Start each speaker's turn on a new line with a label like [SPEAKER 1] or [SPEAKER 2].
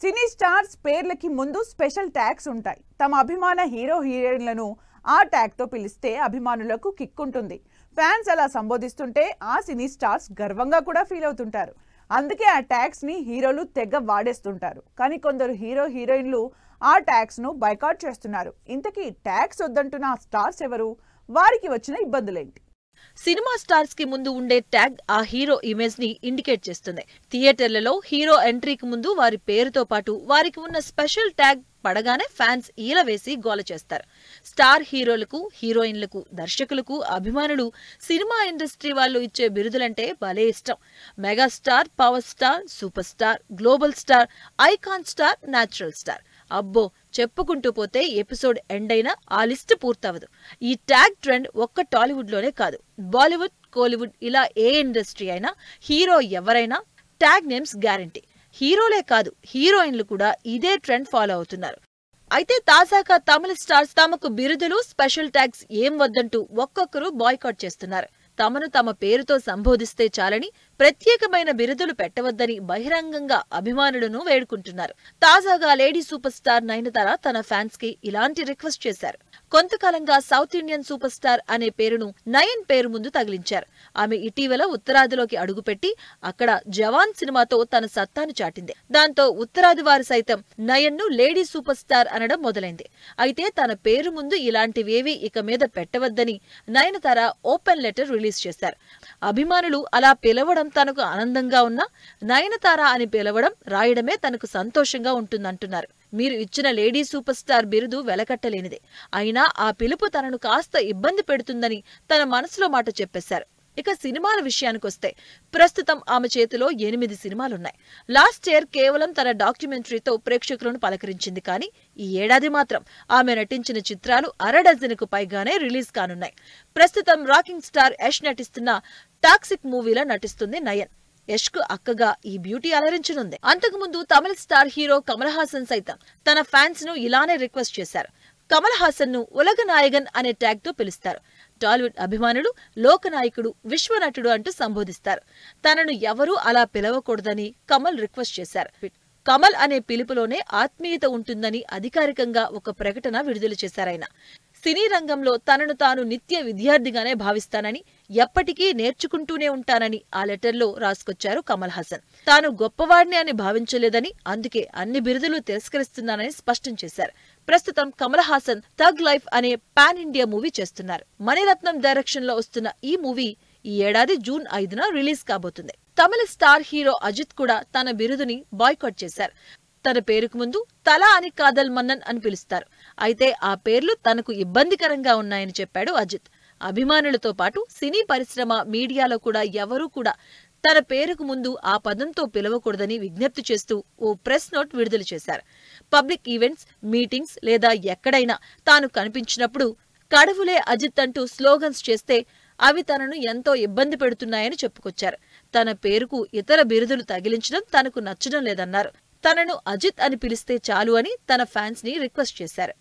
[SPEAKER 1] సినీ stars పేర్లకి ముందు special tags ఉంటాయి. తమ అభిమాన హీరో హీరోయిన్లను ఆ ట్యాగ్ తో పిలిస్తే అభిమానులకు కిక్ ఉంటుంది. ఫ్యాన్స్ అలా సంబోధిస్తుంటే ఆ సినీ స్టార్స్ గర్వంగా కూడా ఫీల్ అవుతుంటారు. అందుకే ఆ ట్యాగ్స్ ని హీరోలు తెగ వాడేస్తుంటారు. కానీ కొందరు హీరో హీరోయిన్లు ఆ ట్యాగ్స్ ను బైకాట్ చేస్తున్నారు. ఇంతకీ ట్యాగ్స్ వద్దంటున్న స్టార్స్ ఎవరు? వారికి వచ్చిన ఇబ్బందులేంటి?
[SPEAKER 2] సినిమా స్టార్స్ కి ముందు ఉండే ట్యాగ్ ఆ హీరో ఇమేజ్ ని ఇండికేట్ చేస్తుంది. థియేటర్లలో హీరో ఎంట్రీకి ముందు వారి పేరుతో పాటు వారికి ఉన్న స్పెషల్ ట్యాగ్ పడగానే ఫ్యాన్స్ ఈల వేసి గోల చేస్తారు. స్టార్ హీరోలకు, హీరోయిన్లకు, దర్శకులకు అభిమానులు సినిమా ఇండస్ట్రీ వాళ్ళు ఇచ్చే బిరుదులంటే భలే ఇష్టం. Megastar, power star, super star, global star, icon star, natural star. అబ్బో, చెప్పుకుంటూ పోతే ఎపిసోడ్ ఎండ్ అయినా ఆ లిస్ట్ పూర్తవదు. ఈ ట్యాగ్ ట్రెండ్ ఒక్క టాలీవుడ్ లోనే కాదు, బాలీవుడ్, కోలీవుడ్ ఇలా ఏ ఇండస్ట్రీ అయినా హీరో ఎవరైనా ట్యాగ్ నేమ్స్ గ్యారంటీ. హీరోలే కాదు, హీరోయిన్లు కూడా ఇదే ట్రెండ్ ఫాలో అవుతున్నారు. అయితే తాజాగా తమిళ స్టార్స్ తమకు బిరుదులు, స్పెషల్ ట్యాగ్స్ ఏం వద్దంటూ ఒక్కొక్కరు బాయ్కాట్ చేస్తున్నారు. తమను తమ పేరుతో సంబోధిస్తే చాలని, ప్రత్యేకమైన బిరుదులు పెట్టవద్దని బహిరంగంగా అభిమానులను వేడుకుంటున్నారు. తాజాగా లేడీ సూపర్ స్టార్ నయనతార తన ఫ్యాన్స్ కి ఇలాంటి రిక్వెస్ట్ చేశారు. కొంతకాలంగా సౌత్ ఇండియన్ సూపర్ స్టార్ అనే పేరును నయన్ పేరు ముందు తగిలించారు. ఆమె ఇటీవల ఉత్తరాదిలోకి అడుగుపెట్టి అక్కడ జవాన్ సినిమాతో తన సత్తాను చాటింది. దాంతో ఉత్తరాది వారు సైతం నయన్ ను లేడీ సూపర్ స్టార్ అనడం మొదలైంది. అయితే తన పేరు ముందు ఇలాంటివేవీ ఇక మీద పెట్టవద్దని నయనతార ఓపెన్ లెటర్ రిలీజ్ చేశారు. అభిమానులు అలా పిలవడం తనకు ఆనందంగా ఉన్నా నయనతార అని పిలవడం, రాయడమే తనకు సంతోషంగా ఉంటుందంటున్నారు. మీరు ఇచ్చిన లేడీ సూపర్ స్టార్ బిరుదు వెలకట్టలేనిదే. అయినా ఆ పిలుపు తనను కాస్త ఇబ్బంది పెడుతుందని తన మనసులో మాట చెప్పేశారు. ఇక సినిమాల విషయానికొస్తే ప్రస్తుతం ఆమె చేతిలో 8 సినిమాలున్నాయి. లాస్ట్ ఇయర్ కేవలం తన డాక్యుమెంటరీతో ప్రేక్షకులను పలకరించింది. కానీ ఈ ఏడాది మాత్రం ఆమె నటించిన చిత్రాలు 6 డజనుకు పైగానే రిలీజ్ కానున్నాయి. ప్రస్తుతం రాకింగ్ స్టార్ యష్ నటిస్తున్న టాక్సిక్ మూవీలో నటిస్తుంది నయన్. యష్ కు అక్కగా ఈ బ్యూటీ అలరించనుంది. అంతకుముందు తమిళ స్టార్ హీరో కమల్ హాసన్ సైతం తన ఫ్యాన్స్ ను ఇలానే రిక్వెస్ట్ చేశారు. కమల్ హాసన్ ను ఉలగనాయగన్ అనే ట్యాగ్ తో పిలుస్తారు. టాలీవుడ్ అభిమానులు లోకనాయకుడు, విశ్వనటుడు అంటూ సంబోధిస్తారు. తనను ఎవరూ అలా పిలవకూడదని కమల్ రిక్వెస్ట్ చేశారు. కమల్ అనే పిలుపులోనే ఆత్మీయత ఉంటుందని అధికారికంగా ఒక ప్రకటన విడుదల చేశారాయన. సినీ రంగంలో తనను తాను నిత్య విద్యార్థిగానే భావిస్తానని, ఎప్పటికీ నేర్చుకుంటూనే ఉంటానని ఆ లెటర్లో రాసుకొచ్చారు కమల్ హాసన్. తాను గొప్పవాడిని అని భావించలేదని, అందుకే అన్ని బిరుదులు తిరస్కరిస్తున్నానని స్పష్టం చేశారు. ప్రస్తుతం కమల్ హాసన్ థగ్ లైఫ్ అనే పాన్ ఇండియా మూవీ చేస్తున్నారు. మణిరత్నం డైరెక్షన్ లో వస్తున్న ఈ మూవీ ఈ ఏడాది జూన్ 5న రిలీజ్ కాబోతుంది. తమిళ స్టార్ హీరో అజిత్ కూడా తన బిరుదుని బాయ్కాట్ చేశారు. తన పేరుకు ముందు తల అని కాదల్ మన్నన్ అని పిలుస్తారు. అయితే ఆ పేర్లు తనకు ఇబ్బందికరంగా ఉన్నాయని చెప్పాడు అజిత్. అభిమానులతో పాటు సినీ పరిశ్రమ, మీడియాలో కూడా ఎవరూ కూడా తన పేరుకు ముందు ఆ పదంతో పిలవకూడదని విజ్ఞప్తి చేస్తూ ఓ ప్రెస్ నోట్ విడుదల చేశారు. పబ్లిక్ ఈవెంట్స్, మీటింగ్స్ లేదా ఎక్కడైనా తాను కనిపించినప్పుడు కడవులే అజిత్ అంటూ స్లోగన్స్ చేస్తే అవి తనను ఎంతో ఇబ్బంది పెడుతున్నాయని చెప్పుకొచ్చారు. తన పేరుకు ఇతర బిరుదులు తగిలించడం తనకు నచ్చడం లేదన్నారు. తనను అజిత్ అని పిలిస్తే చాలు అని తన ఫ్యాన్స్ ని రిక్వెస్ట్ చేశారు.